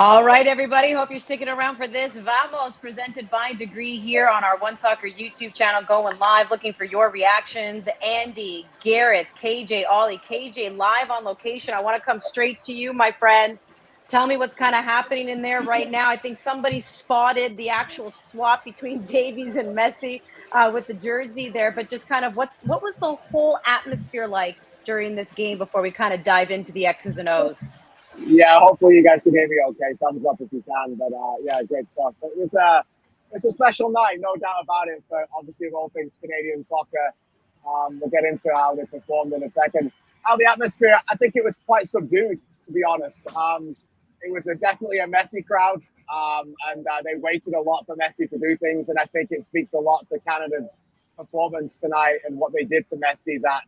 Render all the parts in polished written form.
All right, everybody. Hope you're sticking around for this. Vamos, presented by Degree here on our One Soccer YouTube channel, going live, looking for your reactions. Andy, Gareth, KJ, Ollie, KJ, live on location. I want to come straight to you, my friend. Tell me what's kind of happening in there right now. I think somebody spotted the actual swap between Davies and Messi with the jersey there, but just kind of what was the whole atmosphere like during this game before we kind of dive into the X's and O's? Yeah, hopefully you guys can hear me okay. Thumbs up if you can. But yeah, great stuff. It's a special night, no doubt about it. But obviously, of all things Canadian soccer, we'll get into how they performed in a second. How the atmosphere, I think it was quite subdued, to be honest. It was definitely a Messi crowd, and they waited a lot for Messi to do things. And I think it speaks a lot to Canada's performance tonight and what they did to Messi, that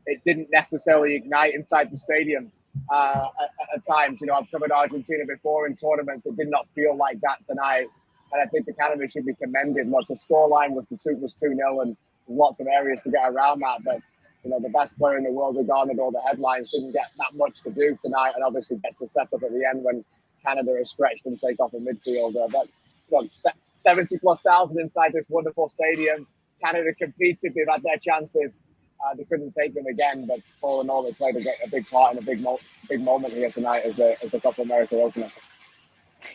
it didn't necessarily ignite inside the stadium. At times, I've covered Argentina before in tournaments. It did not feel like that tonight, and I think the Canada should be commended. Look, the scoreline was 2-0, and there's lots of areas to get around that. But the best player in the world who garnered all the headlines didn't get that much to do tonight, and obviously gets the setup at the end when Canada is stretched and take off a midfielder. But look, 70,000+ inside this wonderful stadium. Canada competed; they've had their chances. They couldn't take them again, but all in all, they played a big part and a big moment here tonight as a Copa America opener.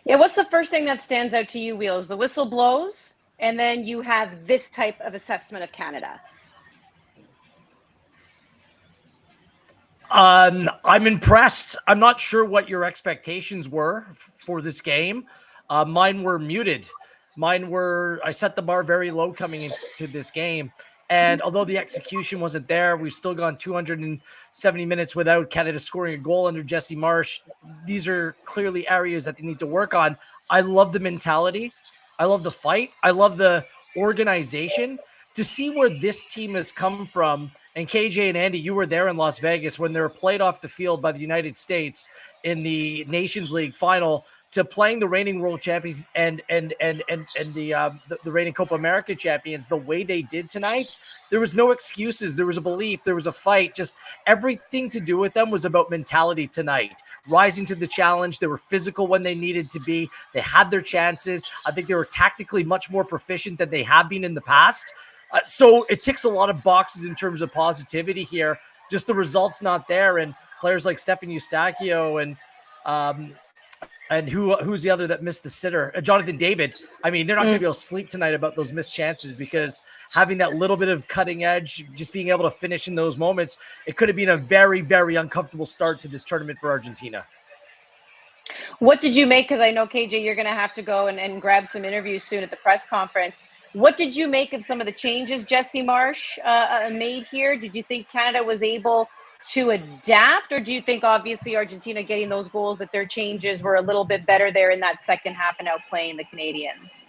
Yeah, what's the first thing that stands out to you, Wheels? The whistle blows, and then you have this type of assessment of Canada. I'm impressed. I'm not sure what your expectations were for this game. Mine were muted. I set the bar very low coming into this game. And although the execution wasn't there, we've still gone 270 minutes without Canada scoring a goal under Jesse Marsch. These are clearly areas that they need to work on. I love the mentality. I love the fight. I love the organization. To see where this team has come from, and KJ and Andy, you were there in Las Vegas when they were played off the field by the United States in the Nations League final, to playing the reigning world champions and the reigning Copa America champions the way they did tonight. There was no excuses. There was a belief. There was a fight. Just everything to do with them was about mentality tonight. Rising to the challenge. They were physical when they needed to be. They had their chances. I think they were tactically much more proficient than they have been in the past. So it ticks a lot of boxes in terms of positivity here. Just the results not there, and players like Stefan Eustachio and who's the other that missed the sitter? Jonathan David. I mean, they're not going to be able to sleep tonight about those missed chances, because having that little bit of cutting edge, just being able to finish in those moments, it could have been a very, very uncomfortable start to this tournament for Argentina. What did you make? Because I know, KJ, you're going to have to go and grab some interviews soon at the press conference. What did you make of some of the changes Jesse Marsch made here? Did you think Canada was able to adapt, or do you think obviously Argentina getting those goals, that their changes were a little bit better there in that second half and outplaying the Canadians?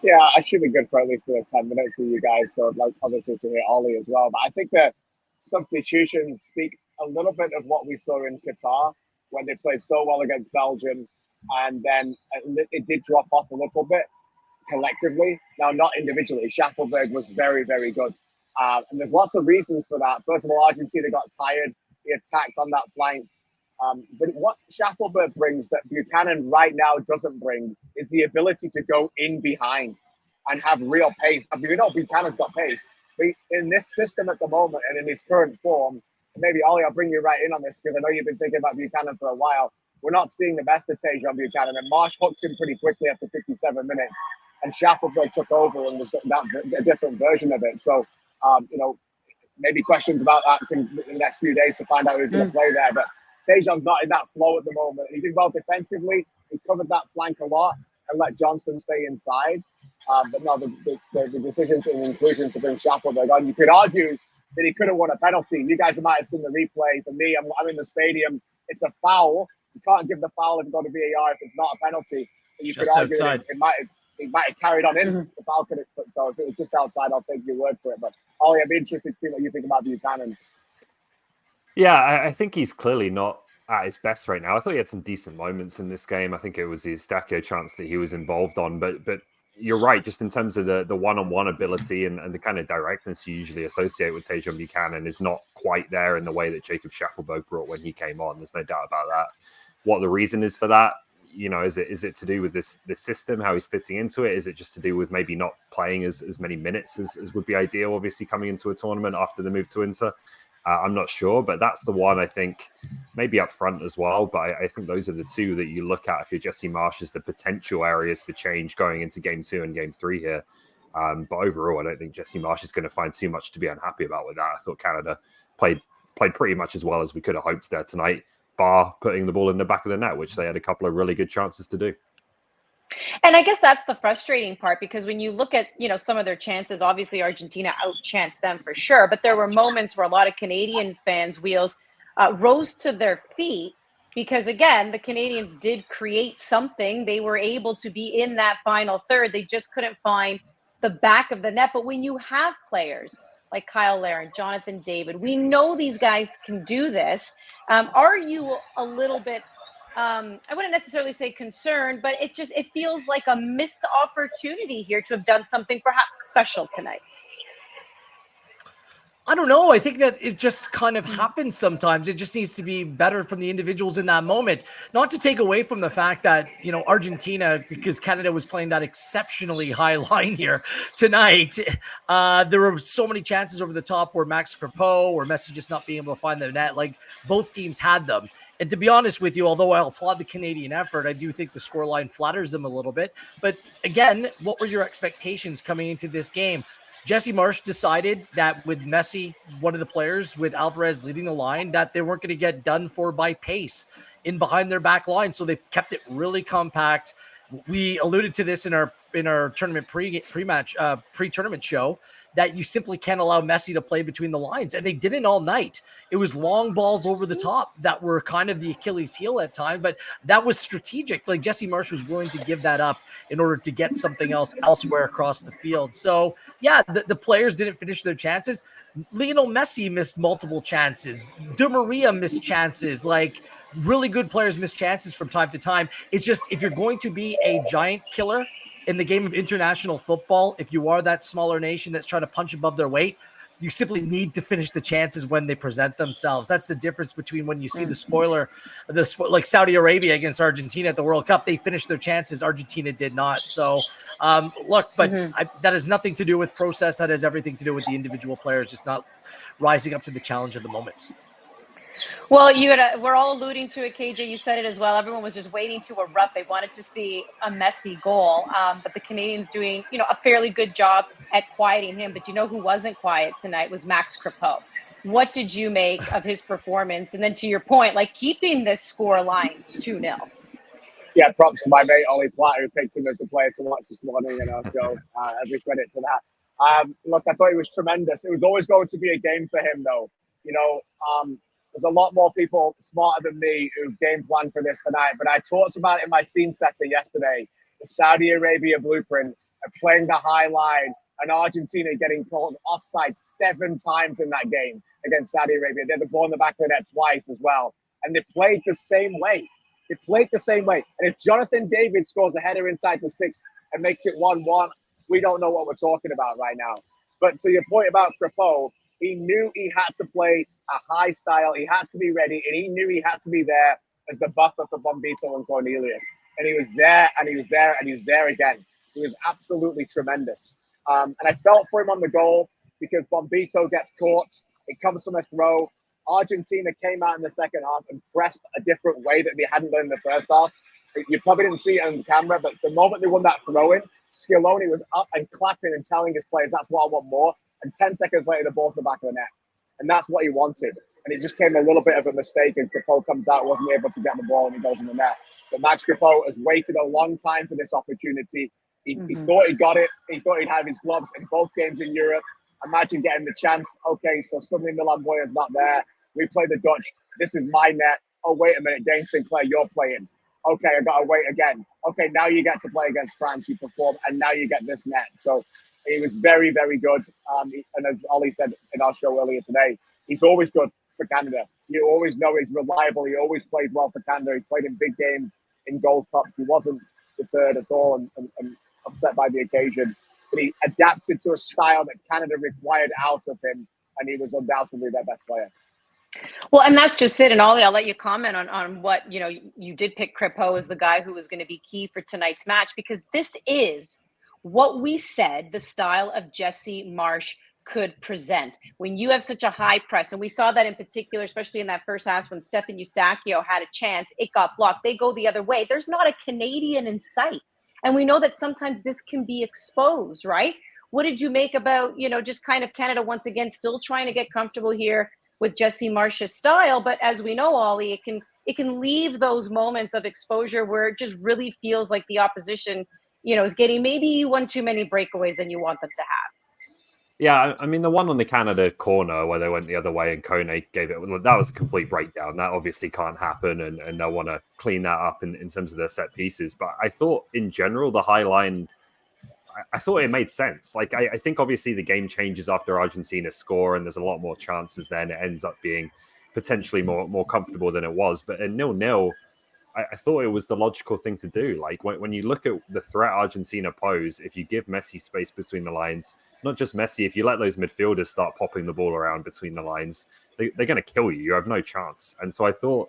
Yeah, I should be good for at least 10 minutes with you guys, so I'd like obviously to hear Ollie as well. But I think that substitutions speak a little bit of what we saw in Qatar when they played so well against Belgium, and then it did drop off a little bit collectively. Now, not individually. Schaffelberg was very, very good. And there's lots of reasons for that. First of all, Argentina got tired. He attacked on that flank. But what Schaffelberg brings that Buchanan right now doesn't bring is the ability to go in behind and have real pace. I mean, Buchanan's got pace. But in this system at the moment and in his current form, maybe, Ollie, I'll bring you right in on this, because I know you've been thinking about Buchanan for a while. We're not seeing the best of Tajon Buchanan. And Marsch hooked him pretty quickly after 57 minutes. And Schaffelberg took over and was a different version of it. So, maybe questions about that in the next few days to find out who's going to play there. But Tajon's not in that flow at the moment. He did well defensively. He covered that flank a lot and let Johnston stay inside. But no, the decision to inclusion to bring Schaffelberg on, you could argue that he could have won a penalty. You guys might have seen the replay. For me, I'm in the stadium. It's a foul. You can't give the foul if you go to VAR if it's not a penalty. But you could argue that it might have carried on in. The foul could have. So if it was just outside, I'll take your word for it. But Ollie, I'd be interested to see what you think about Buchanan. Yeah, I think he's clearly not at his best right now. I thought he had some decent moments in this game. I think it was the Eustachio chance that he was involved on. But you're right, just in terms of the one-on-one ability and the kind of directness you usually associate with Tajon Buchanan is not quite there in the way that Jacob Schaffelberg brought when he came on. There's no doubt about that. What the reason is for that, you know, is it to do with this system, how he's fitting into it? Is it just to do with maybe not playing as many minutes as would be ideal, obviously, coming into a tournament after the move to Inter? I'm not sure, but that's the one I think maybe up front as well. But I think those are the two that you look at if you're Jesse Marsch as the potential areas for change going into game 2 and game 3 here. But overall, I don't think Jesse Marsch is going to find too much to be unhappy about with that. I thought Canada played pretty much as well as we could have hoped there tonight, bar putting the ball in the back of the net, which they had a couple of really good chances to do. And I guess that's the frustrating part, because when you look at, some of their chances, obviously Argentina outchanced them for sure. But there were moments where a lot of Canadian fans, Wheels, rose to their feet because, again, the Canadians did create something. They were able to be in that final third. They just couldn't find the back of the net. But when you have players like Kyle Larin, Jonathan David, we know these guys can do this. Are you a little bit, I wouldn't necessarily say concerned, but it feels like a missed opportunity here to have done something perhaps special tonight? I don't know. I think that it just kind of happens sometimes. It just needs to be better from the individuals in that moment. Not to take away from the fact that, Argentina, because Canada was playing that exceptionally high line here tonight, there were so many chances over the top where Max Crepeau or Messi just not being able to find the net. Like, both teams had them. And to be honest with you, although I'll applaud the Canadian effort, I do think the scoreline flatters them a little bit. But again, what were your expectations coming into this game? Jesse Marsch decided that with Messi, one of the players, with Alvarez leading the line, that they weren't going to get done for by pace in behind their back line. So they kept it really compact. We alluded to this in our tournament pre-tournament show, that you simply can't allow Messi to play between the lines. And they didn't all night. It was long balls over the top that were kind of the Achilles heel at times, but that was strategic. Like, Jesse Marsch was willing to give that up in order to get something else elsewhere across the field. So yeah, the players didn't finish their chances. Lionel Messi missed multiple chances. Di Maria missed chances. Like, really good players miss chances from time to time. It's just, if you're going to be a giant killer in the game of international football, if you are that smaller nation that's trying to punch above their weight, you simply need to finish the chances when they present themselves. That's the difference between when you see like Saudi Arabia against Argentina at the World Cup. They finished their chances. Argentina did not. So look, but that has nothing to do with process. That has everything to do with the individual players just not rising up to the challenge of the moment. Well, we're all alluding to it, KJ. You said it as well. Everyone was just waiting to erupt. They wanted to see a Messi goal, but the Canadians doing, a fairly good job at quieting him. But who wasn't quiet tonight was Max Crepeau. What did you make of his performance? And then, to your point, like, keeping this score line 2-0. Yeah, props to my mate Ollie Platt, who picked him as the player to watch this morning, so every credit for that. Look, I thought he was tremendous. It was always going to be a game for him, though. There's a lot more people smarter than me who've game planned for this tonight, but I talked about it in my scene setter yesterday, the Saudi Arabia blueprint of playing the high line and Argentina getting called offside 7 times in that game against Saudi Arabia. They had the ball in the back of the net twice as well, and they played the same way. And if Jonathan David scores a header inside the 6 and makes it 1-1, we don't know what we're talking about right now. But to your point about Crepeau, he knew he had to play a high style. He had to be ready, and he knew he had to be there as the buffer for Bombito and Cornelius. And he was there, and he was there, and he was there again. He was absolutely tremendous. And I felt for him on the goal because Bombito gets caught. It comes from a throw. Argentina came out in the second half and pressed a different way that they hadn't done in the first half. You probably didn't see it on the camera, but the moment they won that throw-in, Scaloni was up and clapping and telling his players, that's what I want more. And 10 seconds later, the ball's in the back of the net. And that's what he wanted. And it just came a little bit of a mistake, and Crepeau comes out, wasn't able to get the ball, and he goes in the net. But Max Crepeau has waited a long time for this opportunity. He thought he got it. He thought he'd have his gloves in both games in Europe. Imagine getting the chance. Okay, so suddenly Milan Boyan's not there. We play the Dutch. This is my net. Oh, wait a minute, Dane Sinclair, you're playing. Okay, I got to wait again. Okay, now you get to play against France. You perform, and now you get this net. So he was very, very good. And as Ollie said in our show earlier today, he's always good for Canada. You always know he's reliable. He always plays well for Canada. He played in big games, in Gold Cups. He wasn't deterred at all and upset by the occasion. But he adapted to a style that Canada required out of him, and he was undoubtedly their best player. Well, and that's just it. And Ollie, I'll let you comment on what, you did pick Crepeau as the guy who was going to be key for tonight's match, because this is what we said the style of Jesse Marsch could present. When you have such a high press, and we saw that in particular, especially in that first half when Stefan Eustachio had a chance, it got blocked. They go the other way. There's not a Canadian in sight. And we know that sometimes this can be exposed, right? What did you make about, just kind of Canada once again still trying to get comfortable here with Jesse Marsch's style? But as we know, Ollie, it can leave those moments of exposure where it just really feels like the opposition, is getting maybe one too many breakaways than you want them to have. Yeah, I mean, the one on the Canada corner where they went the other way and Kone gave it, that was a complete breakdown. That obviously can't happen, and they'll want to clean that up in terms of their set pieces. But I thought, in general, the high line, I thought it made sense. Like, I think obviously the game changes after Argentina score, and there's a lot more chances then. It ends up being potentially more comfortable than it was. But at 0-0, I thought it was the logical thing to do. Like, when you look at the threat Argentina pose, if you give Messi space between the lines, not just Messi, if you let those midfielders start popping the ball around between the lines, they're going to kill you. You have no chance. And so I thought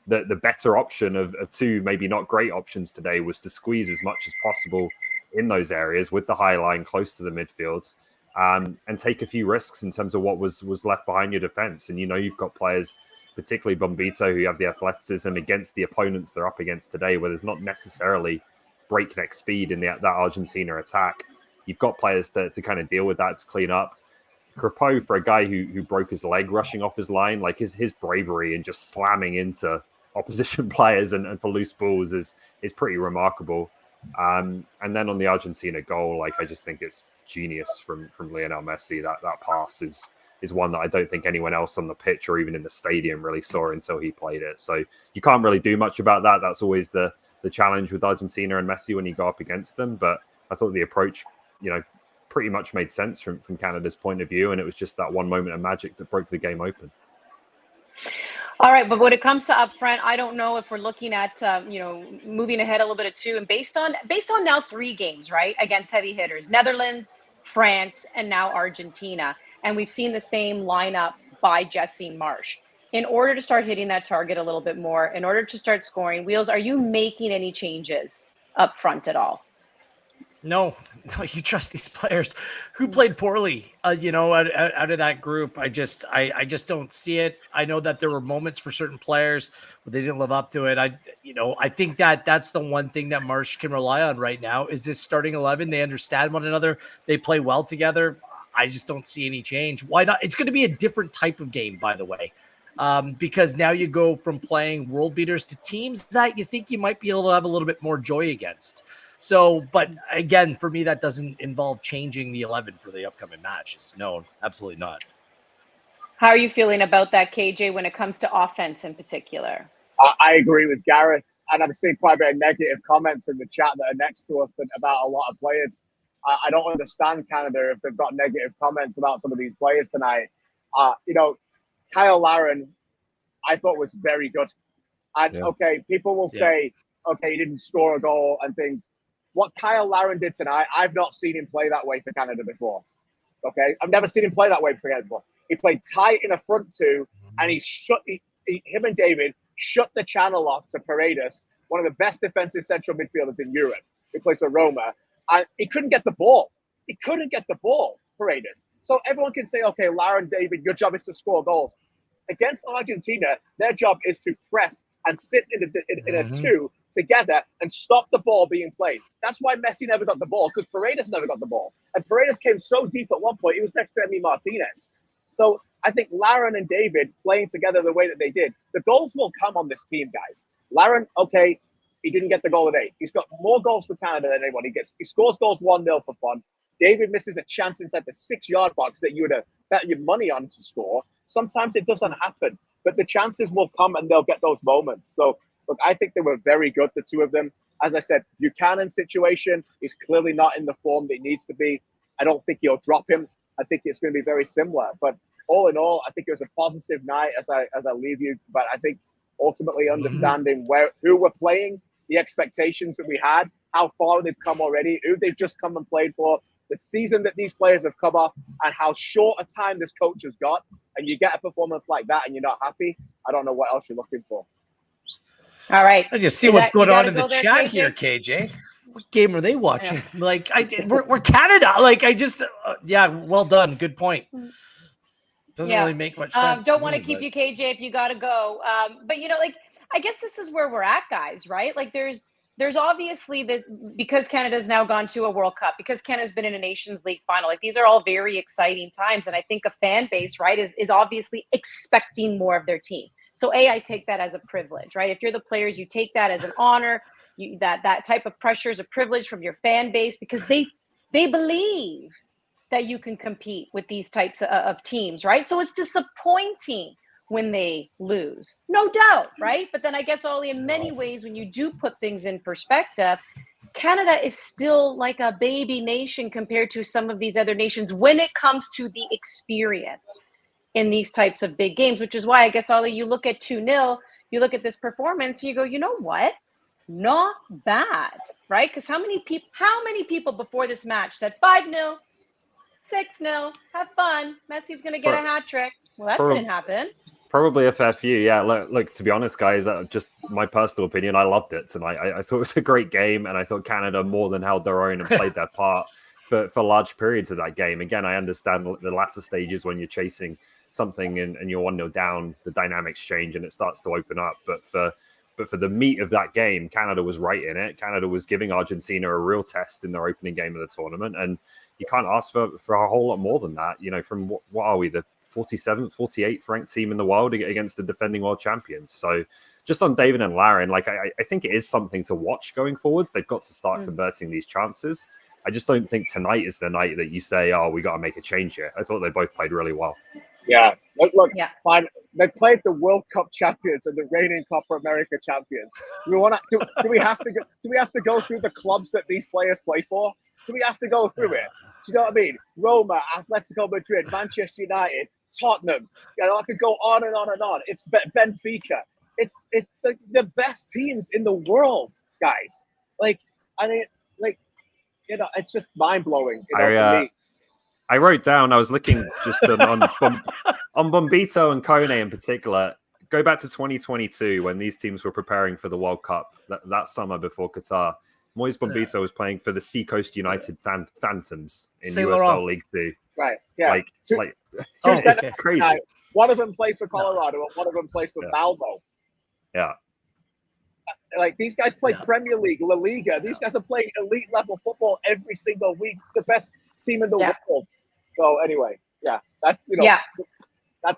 that the better option of two maybe not great options today was to squeeze as much as possible in those areas with the high line close to the midfields, and take a few risks in terms of what was left behind your defense. And, you've got players, particularly Bombito, who have the athleticism against the opponents they're up against today, where there's not necessarily breakneck speed in that Argentina attack. You've got players to kind of deal with that, to clean up. Crepeau, for a guy who broke his leg rushing off his line, like his bravery and just slamming into opposition players and for loose balls is pretty remarkable. And then on the Argentina goal, like, I just think it's genius from Lionel Messi. That pass is one that I don't think anyone else on the pitch or even in the stadium really saw until he played it. So you can't really do much about that. That's always the challenge with Argentina and Messi when you go up against them. But I thought the approach, pretty much made sense from Canada's point of view. And it was just that one moment of magic that broke the game open. All right, but when it comes to up front, I don't know if we're looking at moving ahead a little bit of two, and based on now 3 games, right, against heavy hitters, Netherlands, France, and now Argentina, and we've seen the same lineup by Jesse Marsch. In order to start hitting that target a little bit more, in order to start scoring, Wheels, are you making any changes up front at all? No, you trust these players who played poorly, out of that group. I just don't see it. I know that there were moments for certain players where they didn't live up to it. I think that's the one thing that Marsch can rely on right now is this starting 11. They understand one another. They play well together. I just don't see any change. Why not? It's going to be a different type of game, by the way, because now you go from playing world beaters to teams that you think you might be able to have a little bit more joy against. So, but again, for me, that doesn't involve changing the 11 for the upcoming matches. No, absolutely not. How are you feeling about that, KJ, when it comes to offense in particular? I agree with Gareth, and I'm seeing quite a bit of negative comments in the chat that are next to us about a lot of players. I don't understand Canada if they've got negative comments about some of these players tonight. Kyle Larin, I thought was very good. And okay, people will say, okay, he didn't score a goal and things. What Kyle Larin did tonight, I've not seen him play that way for Canada before. Okay, I've never seen him play that way for Canada before. He played tight in a front two, and him and David shut the channel off to Paredes, one of the best defensive central midfielders in Europe, who plays for Roma, and he couldn't get the ball. He couldn't get the ball, Paredes. So everyone can say, okay, Larin, David, your job is to score goals. Against Argentina, their job is to press and sit in a two together and stop the ball being played. That's why Messi never got the ball, because Paredes never got the ball. And Paredes came so deep at one point, he was next to Emi Martinez. So I think Larin and David playing together the way that they did, the goals will come on this team, guys. Larin, okay, he didn't get the goal today. He's got more goals for Canada than anyone. He scores goals 1-0 for fun. David misses a chance inside the 6-yard box that you would have bet your money on to score. Sometimes it doesn't happen, but the chances will come and they'll get those moments. So, look, I think they were very good, the two of them. As I said, Buchanan's situation is clearly not in the form that he needs to be. I don't think he'll drop him. I think it's going to be very similar. But all in all, I think it was a positive night as I leave you. But I think ultimately understanding who we're playing, the expectations that we had, how far they've come already, who they've just come and played for, the season that these players have come off and how short a time this coach has got, and you get a performance like that and you're not happy, I don't know what else you're looking for. All right. I just see what's going on in the chat here, KJ. What game are they watching? Like, we're Canada. Like, yeah, well done. Good point. Doesn't really make much sense. Don't want to keep you, KJ, if you got to go. But, you know, like, I guess this is where we're at, guys, right? Like, there's obviously this, because Canada's now gone to a World Cup, because Canada's been in a Nations League final. Like, these are all very exciting times. And I think a fan base, right, is obviously expecting more of their team. So I take that as a privilege, right? If you're the players, you take that as an honor. That type of pressure is a privilege from your fan base, because they believe that you can compete with these types of teams, right? So it's disappointing when they lose, no doubt, right? But then I guess, Ollie, in many ways, when you do put things in perspective, Canada is still like a baby nation compared to some of these other nations when it comes to the experience in these types of big games, which is why I guess, Ollie, you look at 2-0, you look at this performance, and you go, you know what? Not bad, right? Because how many people before this match said 5-0, 6-0, have fun, Messi's going to get a hat trick? Well, that didn't happen. Probably a fair few, yeah. Look, to be honest, guys, just my personal opinion, I loved it tonight. I thought it was a great game, and I thought Canada more than held their own and played their part for large periods of that game. Again, I understand the latter stages when you're chasing something and you're 1-0 down, the dynamics change and it starts to open up. But for the meat of that game, Canada was right in it. Canada was giving Argentina a real test in their opening game of the tournament, and you can't ask for a whole lot more than that. You know, from what are we, the 47th, 48th ranked team in the world against the defending world champions. So just on David and Larin, like I think it is something to watch going forwards. They've got to start converting these chances. I just don't think tonight is the night that you say, oh, we got to make a change here. I thought they both played really well. Yeah. Look, fine. They played the World Cup champions and the reigning Copa America champions. Do we have to go through the clubs that these players play for? Do we have to go through it? Do you know what I mean? Roma, Atletico Madrid, Manchester United, Tottenham. You know, I could go on and on and on. It's Benfica. It's the best teams in the world, guys. It's just mind blowing. I wrote down. I was looking just on Bombito and Kone in particular. Go back to 2022 when these teams were preparing for the World Cup that summer before Qatar. Moise Bombito was playing for the Seacoast United Phantoms in USL League 2. Right. Yeah. It's crazy. One of them plays for Colorado and one of them plays for Malmo. Yeah. Like, these guys play Premier League, La Liga. These guys are playing elite level football every single week. The best team in the world. So anyway, that's that's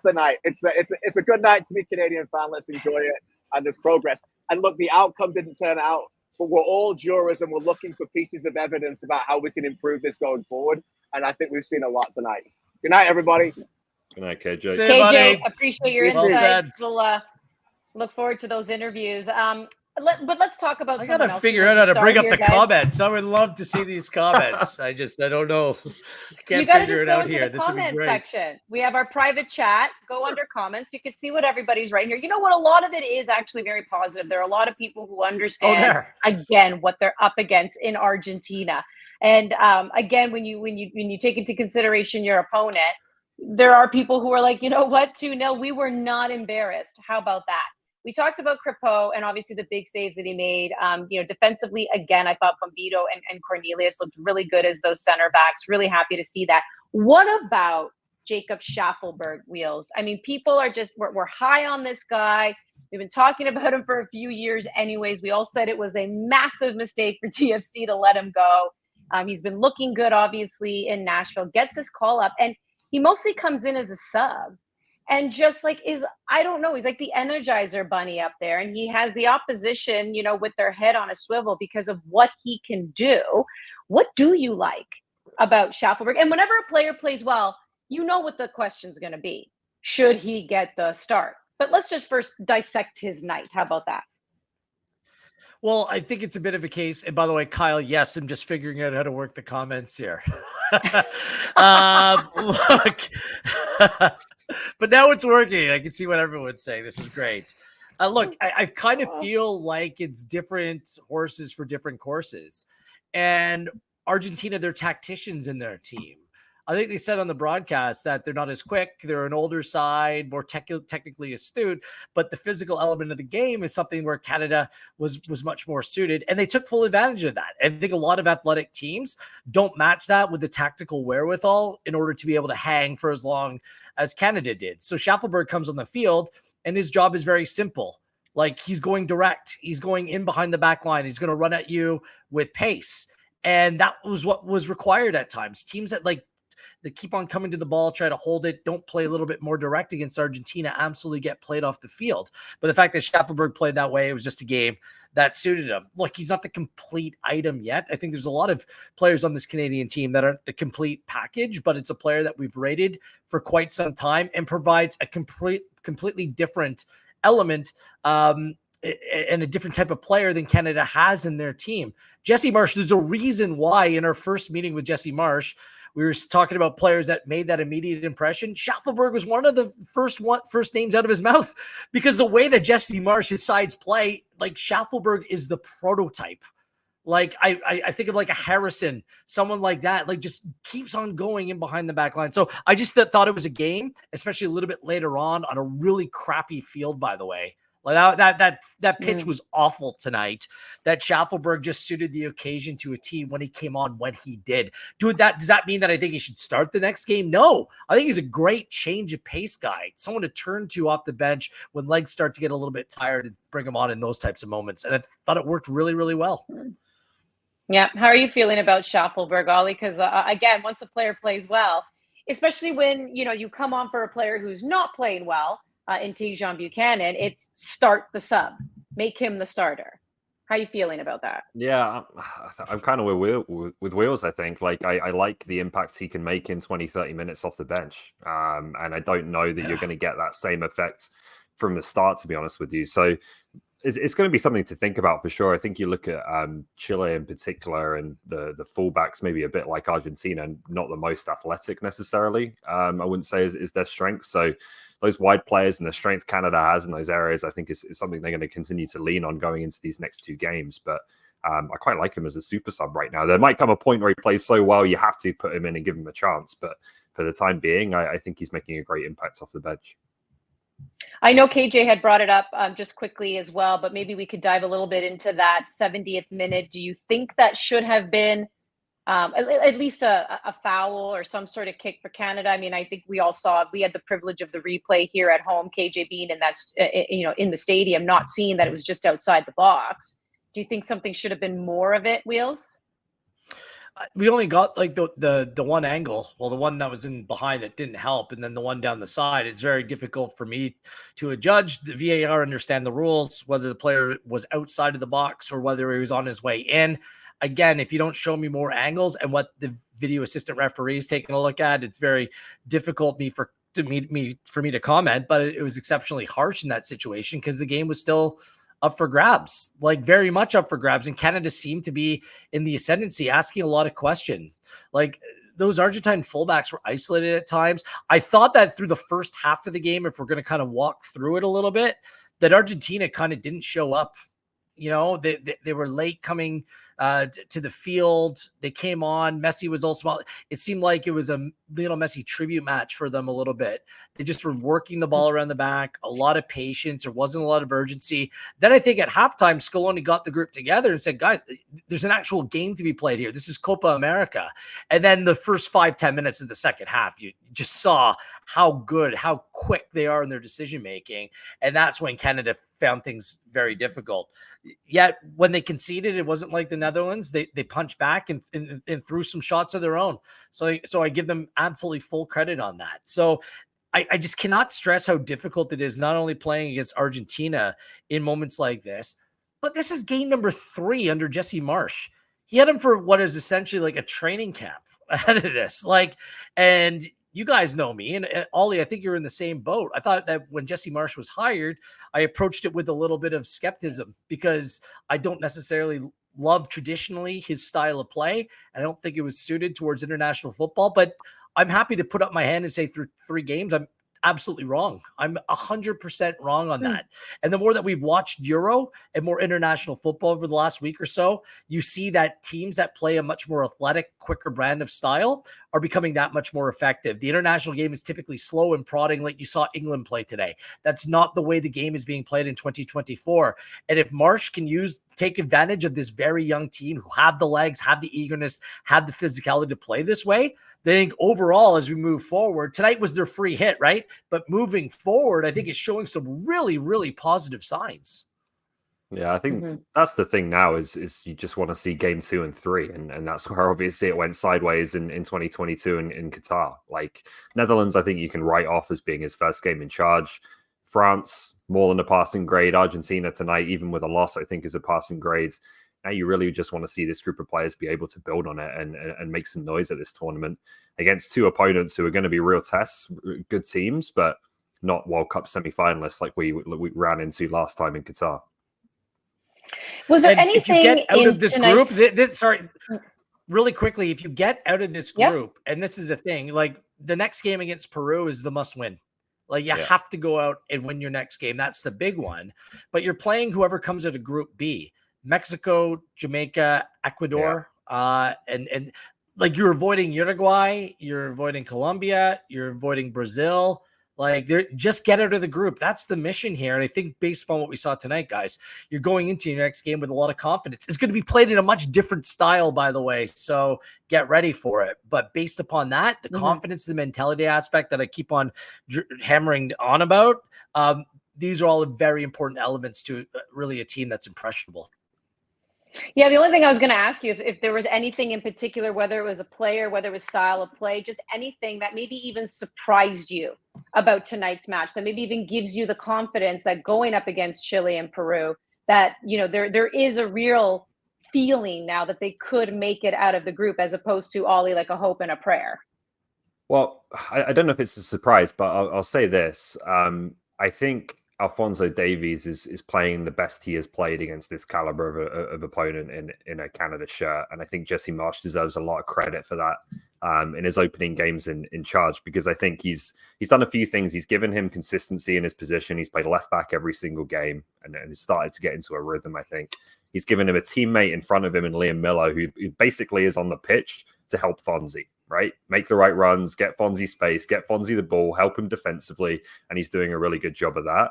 the night. It's a good night to be a Canadian fan. Let's enjoy it, and there's progress. And look, the outcome didn't turn out, but we're all jurors and we're looking for pieces of evidence about how we can improve this going forward. And I think we've seen a lot tonight. Good night, everybody. Good night, KJ. KJ, appreciate your insights. We'll look forward to those interviews. But let's talk about. I gotta figure out how to bring up the comments. I would love to see these comments. I don't know. Can't figure it out here. This would be great. Section. We have our private chat. Go under comments. You can see what everybody's writing here. You know what? A lot of it is actually very positive. There are a lot of people who understand again what they're up against in Argentina. And again, when you take into consideration your opponent, there are people who are like, you know what, 2-0, we were not embarrassed. How about that? We talked about Crépeau and obviously the big saves that he made. Defensively, again, I thought Bombito and Cornelius looked really good as those center backs. Really happy to see that. What about Jacob Schaffelberg, Wheels? I mean, people are we're high on this guy. We've been talking about him for a few years anyways. We all said it was a massive mistake for TFC to let him go. He's been looking good, obviously, in Nashville. Gets his call up, and he mostly comes in as a sub. And just like he's like the Energizer Bunny up there. And he has the opposition, with their head on a swivel because of what he can do. What do you like about Schaffelberg? And whenever a player plays well, you know what the question's going to be. Should he get the start? But let's just first dissect his night. How about that? Well, I think it's a bit of a case. And by the way, Kyle, yes, I'm just figuring out how to work the comments here. Look. But now it's working. I can see what everyone's saying. This is great. Look, I kind of feel like it's different horses for different courses. And Argentina, they're tacticians in their team. I think they said on the broadcast that they're not as quick. They're an older side, more technically astute, but the physical element of the game is something where Canada was much more suited, and they took full advantage of that. And I think a lot of athletic teams don't match that with the tactical wherewithal in order to be able to hang for as long as Canada did. So Schaffelberg comes on the field, and his job is very simple. Like, he's going direct. He's going in behind the back line. He's going to run at you with pace. And that was what was required at times. Teams that they keep on coming to the ball, try to hold it, don't play a little bit more direct against Argentina, absolutely get played off the field. But the fact that Schaffelberg played that way, it was just a game that suited him. Look, he's not the complete item yet. I think there's a lot of players on this Canadian team that aren't the complete package, but it's a player that we've rated for quite some time and provides a completely different element and a different type of player than Canada has in their team. Jesse Marsch, there's a reason why in our first meeting with Jesse Marsch, we were talking about players that made that immediate impression. Schaffelberg was one of the first names out of his mouth, because the way that Jesse Marsch's sides play, like, Schaffelberg is the prototype. Like, I think of like a Harrison, someone like that, like, just keeps on going in behind the back line. So I just thought it was a game, especially a little bit later on a really crappy field, by the way. Like, that pitch was awful tonight. That Schaffelberg just suited the occasion to a T when he came on when he did. Does that mean that I think he should start the next game? No. I think he's a great change of pace guy, someone to turn to off the bench when legs start to get a little bit tired and bring him on in those types of moments. And I thought it worked really, really well. Yeah. How are you feeling about Schaffelberg, Ollie? Because again, once a player plays well, especially when you come on for a player who's not playing well, in Tajon Buchanan, it's start the sub, make him the starter. How are you feeling about that? Yeah, I'm kind of with Wheels, I think. Like, I like the impact he can make in 20, 30 minutes off the bench. And I don't know that you're going to get that same effect from the start, to be honest with you. So it's going to be something to think about for sure. I think you look at Chile in particular, and the fullbacks maybe a bit like Argentina, not the most athletic necessarily. I wouldn't say is their strength. So those wide players and the strength Canada has in those areas, I think is something they're going to continue to lean on going into these next two games. But I quite like him as a super sub right now. There might come a point where he plays so well, you have to put him in and give him a chance. But for the time being, I think he's making a great impact off the bench. I know KJ had brought it up just quickly as well, but maybe we could dive a little bit into that 70th minute. Do you think that should have been at least a foul or some sort of kick for Canada? I mean, I think we all saw, we had the privilege of the replay here at home, KJ being in that, in the stadium, not seeing that it was just outside the box. Do you think something should have been more of it, Wheels? We only got like the one angle. Well, the one that was in behind that didn't help, and then the one down the side. It's very difficult for me to judge. The VAR understand the rules, whether the player was outside of the box or whether he was on his way in. Again, if you don't show me more angles and what the video assistant referee is taking a look at, it's very difficult for me to comment. But it was exceptionally harsh in that situation because the game was still up for grabs, like very much up for grabs. And Canada seemed to be in the ascendancy, asking a lot of questions. Like, those Argentine fullbacks were isolated at times. I thought that through the first half of the game, if we're going to kind of walk through it a little bit, that Argentina kind of didn't show up. They were late coming to the field. They came on. Messi was all small. It seemed like it was a Lionel Messi tribute match for them a little bit. They just were working the ball around the back, a lot of patience. There wasn't a lot of urgency. Then I think at halftime, Scaloni got the group together and said, guys, there's an actual game to be played here. This is Copa America. And then the first 5-10 minutes of the second half, you just saw how good, how quick they are in their decision-making. And that's when Canada found things very difficult. Yet when they conceded, it wasn't like the Netherlands. They punched back and threw some shots of their own. So I give them absolutely full credit on that. So I just cannot stress how difficult it is not only playing against Argentina in moments like this, but this is game number 3 under Jesse Marsch. He had him for what is essentially like a training camp ahead of this. And you guys know me, and Ollie, I think you're in the same boat. I thought that when Jesse Marsch was hired, I approached it with a little bit of skepticism because I don't necessarily love traditionally his style of play. I don't think it was suited towards international football, but I'm happy to put up my hand and say through 3 games, I'm absolutely wrong. I'm 100% wrong on that. And the more that we've watched Euro and more international football over the last week or so, you see that teams that play a much more athletic, quicker brand of style are becoming that much more effective. The international game is typically slow and prodding, like you saw England play today. That's not the way the game is being played in 2024. And if Marsh can take advantage of this very young team who have the legs, have the eagerness, have the physicality to play this way, I think overall, as we move forward, tonight was their free hit, right? But moving forward, I think it's showing some really, really positive signs. Yeah, I think that's the thing now is you just want to see game 2 and 3. And that's where obviously it went sideways in 2022 in Qatar. Like Netherlands, I think you can write off as being his first game in charge. France, more than a passing grade. Argentina tonight, even with a loss, I think is a passing grade. Now you really just want to see this group of players be able to build on it and make some noise at this tournament against two opponents who are going to be real tests, good teams, but not World Cup semi-finalists like we ran into last time in Qatar. Was there anything if you get out of this group? Sorry, really quickly, if you get out of this group, and this is a thing, like the next game against Peru is the must-win. Like you have to go out and win your next game. That's the big one. But you're playing whoever comes out of Group B. Mexico, Jamaica, Ecuador, and like you're avoiding Uruguay, you're avoiding Colombia, you're avoiding Brazil. Like they're just get out of the group. That's the mission here. And I think based upon what we saw tonight, guys, you're going into your next game with a lot of confidence. It's going to be played in a much different style, by the way. So get ready for it. But based upon that, the confidence, the mentality aspect that I keep on hammering on about, these are all very important elements to really a team that's impressionable. Yeah, the only thing I was going to ask you if there was anything in particular, whether it was a player, whether it was style of play, just anything that maybe even surprised you about tonight's match, that maybe even gives you the confidence that going up against Chile and Peru, that, you know, there is a real feeling now that they could make it out of the group as opposed to Ollie, like a hope and a prayer. Well, I don't know if it's a surprise, but I'll say this. I think Alphonso Davies is playing the best he has played against this caliber of opponent in a Canada shirt. And I think Jesse Marsch deserves a lot of credit for that in his opening games in charge, because I think he's done a few things. He's given him consistency in his position. He's played left back every single game and has started to get into a rhythm, I think. He's given him a teammate in front of him in Liam Miller, who basically is on the pitch to help Fonzie, right? Make the right runs, get Fonzie space, get Fonzie the ball, help him defensively, and he's doing a really good job of that.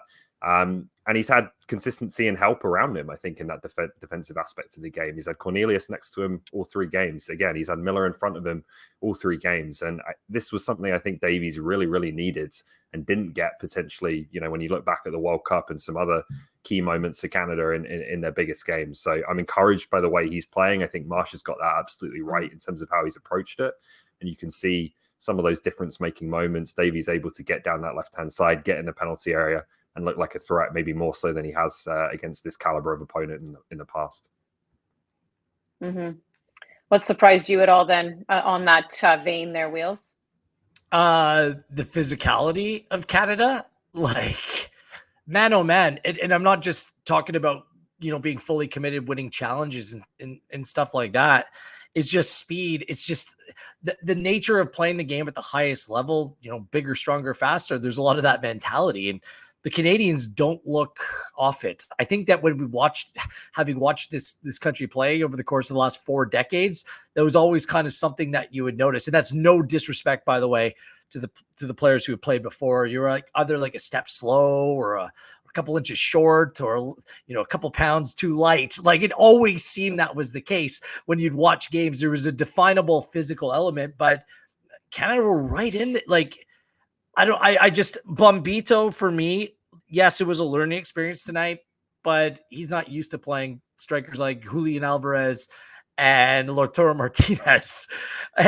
And he's had consistency and help around him, I think, in that defensive aspect of the game. He's had Cornelius next to him all three games. Again, he's had Miller in front of him all three games. And this was something I think Davies really, really needed and didn't get potentially, you know, when you look back at the World Cup and some other key moments for Canada in their biggest games. So I'm encouraged by the way he's playing. I think Marsh has got that absolutely right in terms of how he's approached it. And you can see some of those difference-making moments. Davies able to get down that left-hand side, get in the penalty area, and look like a threat, maybe more so than he has against this caliber of opponent in the past. What surprised you at all then on that vein there, Wheels? The physicality of Canada, like, man, oh man. And I'm not just talking about, you know, being fully committed, winning challenges and stuff like that. It's just speed. It's just the nature of playing the game at the highest level, you know, bigger, stronger, faster. There's a lot of that mentality. And the Canadians don't look off it. I think that when having watched this country play over the course of the last 4 decades, that was always kind of something that you would notice. And that's no disrespect, by the way, to the players who have played before. You're like either like a step slow or a couple inches short, or, you know, a couple pounds too light. Like it always seemed that was the case when you'd watch games. There was a definable physical element, but Canada were right in it. Like, I just, Bombito for me, yes, it was a learning experience tonight, but he's not used to playing strikers like Julian Alvarez and Lautaro Martinez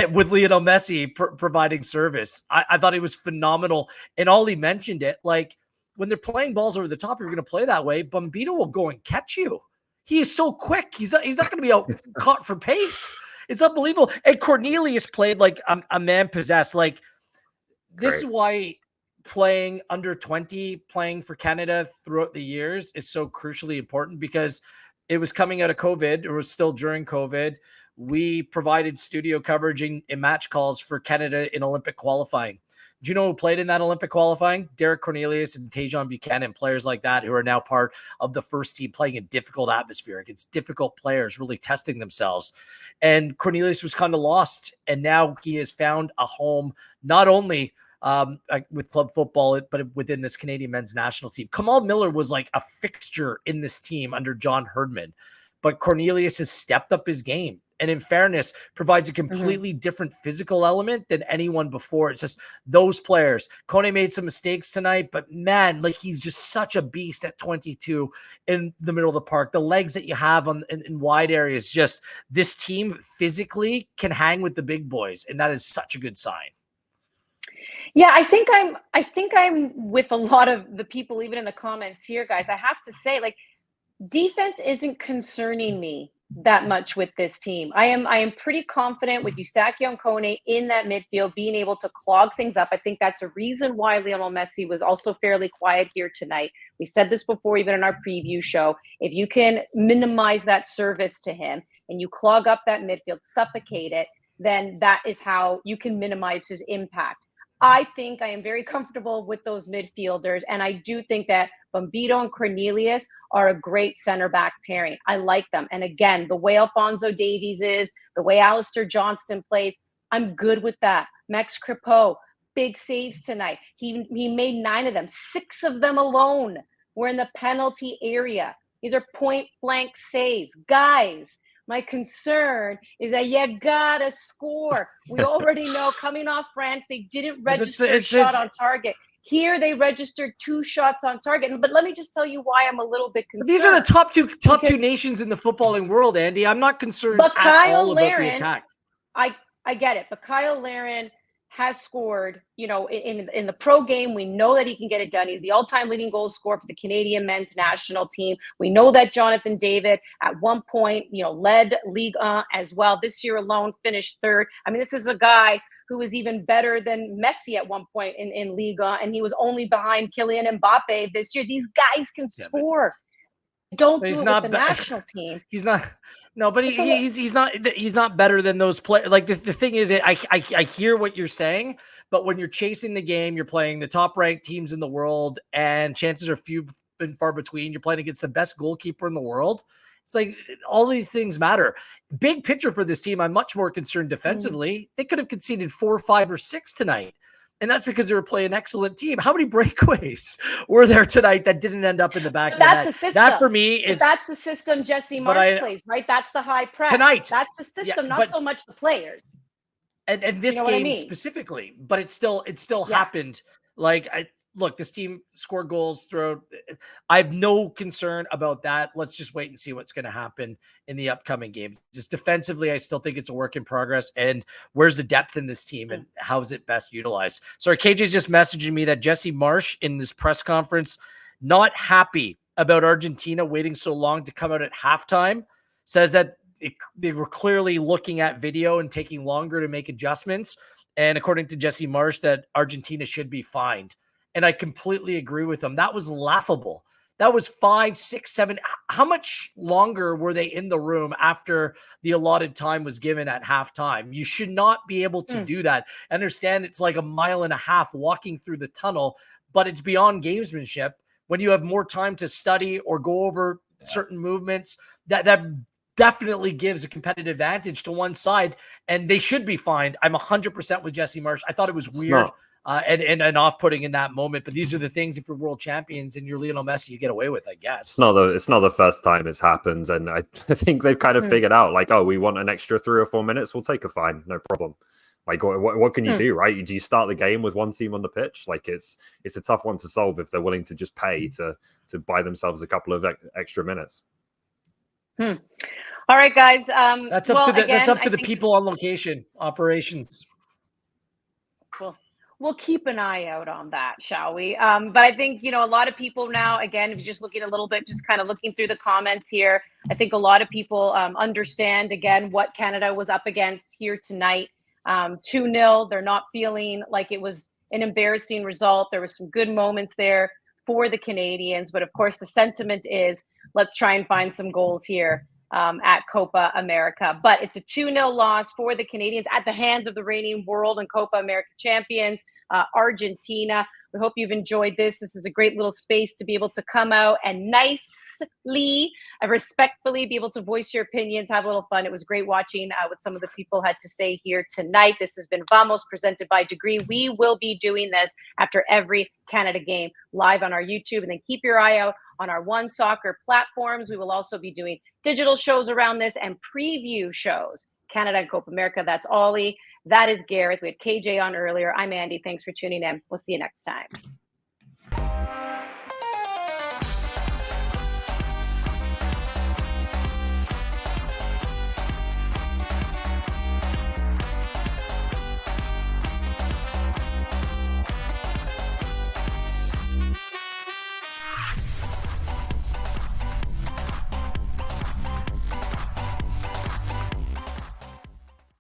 with Lionel Messi providing service. I thought he was phenomenal. And Ollie mentioned it, like when they're playing balls over the top, you're going to play that way. Bombito will go and catch you. He is so quick. He's not going to be out caught for pace. It's unbelievable. And Cornelius played like a man possessed. Like, this is why playing under 20, playing for Canada throughout the years is so crucially important, because it was coming out of COVID. It was still during COVID. We provided studio coverage and match calls for Canada in Olympic qualifying. Do you know who played in that Olympic qualifying? Derek Cornelius and Tajon Buchanan, players like that who are now part of the first team playing in difficult atmosphere against difficult players, really testing themselves. And Cornelius was kind of lost, and now he has found a home, not only with club football, but within this Canadian men's national team. Kamal Miller was like a fixture in this team under John Herdman, but Cornelius has stepped up his game. And in fairness, provides a completely different physical element than anyone before. It's just those players. Kone made some mistakes tonight, but man, like he's just such a beast at 22 in the middle of the park. The legs that you have in wide areas, just this team physically can hang with the big boys. And that is such a good sign. Yeah, I think I'm with a lot of the people, even in the comments here, guys. I have to say, like, defense isn't concerning me that much with this team. I am pretty confident with Eustachio and Kone in that midfield being able to clog things up. I think that's a reason why Lionel Messi was also fairly quiet here tonight. We said this before, even in our preview show. If you can minimize that service to him and you clog up that midfield, suffocate it, then that is how you can minimize his impact. I think I am very comfortable with those midfielders, and I do think that Bombito and Cornelius are a great center back pairing. I like them. And again, the way Alphonso Davies is, the way Alistair Johnston plays, I'm good with that. Max Crepeau, big saves tonight. He made 9 of them. 6 of them alone were in the penalty area. These are point blank saves. Guys, my concern is that you gotta score. We already know coming off France, they didn't register a shot on target. Here they registered 2 shots on target. But let me just tell you why I'm a little bit concerned. These are the top two nations in the footballing world, Andy. I'm not concerned at all about the attack. I get it. But Kyle Larin has scored, you know, in the pro game. We know that he can get it done. He's the all-time leading goal scorer for the Canadian men's national team. We know that Jonathan David at one point, you know, led Ligue 1 as well. This year alone finished 3rd. I mean, this is a guy who was even better than Messi at one point in Ligue 1, and he was only behind Kylian Mbappe this year. These guys can score. Don't do it with the national team. He's not. No, but he's not better than those players. Like the thing is, I hear what you're saying, but when you're chasing the game, you're playing the top ranked teams in the world, and chances are few and far between. You're playing against the best goalkeeper in the world. It's like all these things matter. Big picture for this team, I'm much more concerned defensively. They could have conceded 4, 5, or 6 tonight. And that's because they were playing an excellent team. How many breakaways were there tonight that didn't end up in the back of the net? That's the system. That for me is... That's the system Jesse Marsh plays, right? That's the high press. Tonight. That's the system, not so much the players. And this game specifically, but it still happened. Like, look, this team scored goals throughout. I have no concern about that. Let's just wait and see what's going to happen in the upcoming game. Just defensively, I still think it's a work in progress. And where's the depth in this team and how is it best utilized? Sorry, KJ's just messaging me that Jesse Marsh in this press conference, not happy about Argentina waiting so long to come out at halftime, says that they were clearly looking at video and taking longer to make adjustments. And according to Jesse Marsh, that Argentina should be fined. And I completely agree with him. That was laughable. That was 5, 6, 7. How much longer were they in the room after the allotted time was given at halftime? You should not be able to do that. I understand it's like a mile and a half walking through the tunnel, but it's beyond gamesmanship. When you have more time to study or go over certain movements, that definitely gives a competitive advantage to one side, and they should be fined. I'm 100% with Jesse Marsh. I thought it was weird. And off-putting in that moment, but these are the things if you're world champions and you're Lionel Messi, you get away with, I guess. It's not the first time it's happened, and I think they've kind of figured out, like, oh, we want an extra 3 or 4 minutes, we'll take a fine, no problem. Like, what can you do, right? Do you start the game with one team on the pitch? Like, it's a tough one to solve if they're willing to just pay to buy themselves a couple of extra minutes. All right, guys. That's up to the people on location operations. Cool. We'll keep an eye out on that, shall we? But I think, you know, a lot of people now, again, if you're just looking a little bit, just kind of looking through the comments here, I think a lot of people understand, again, what Canada was up against here tonight. 2-0. They're not feeling like it was an embarrassing result. There were some good moments there for the Canadians. But, of course, the sentiment is let's try and find some goals here at Copa America. But it's a 2-0 loss for the Canadians at the hands of the reigning world and Copa America champions, Argentina. We hope you've enjoyed this. This is a great little space to be able to come out and nicely, respectfully be able to voice your opinions, have a little fun. It was great watching what some of the people had to say here tonight. This has been Vamos, presented by Degree. We will be doing this after every Canada game live on our YouTube, and then keep your eye out on our One Soccer platforms. We will also be doing digital shows around this and preview shows. Canada and Copa America. That's Ollie. That is Gareth. We had KJ on earlier. I'm Andy. Thanks for tuning in. We'll see you next time.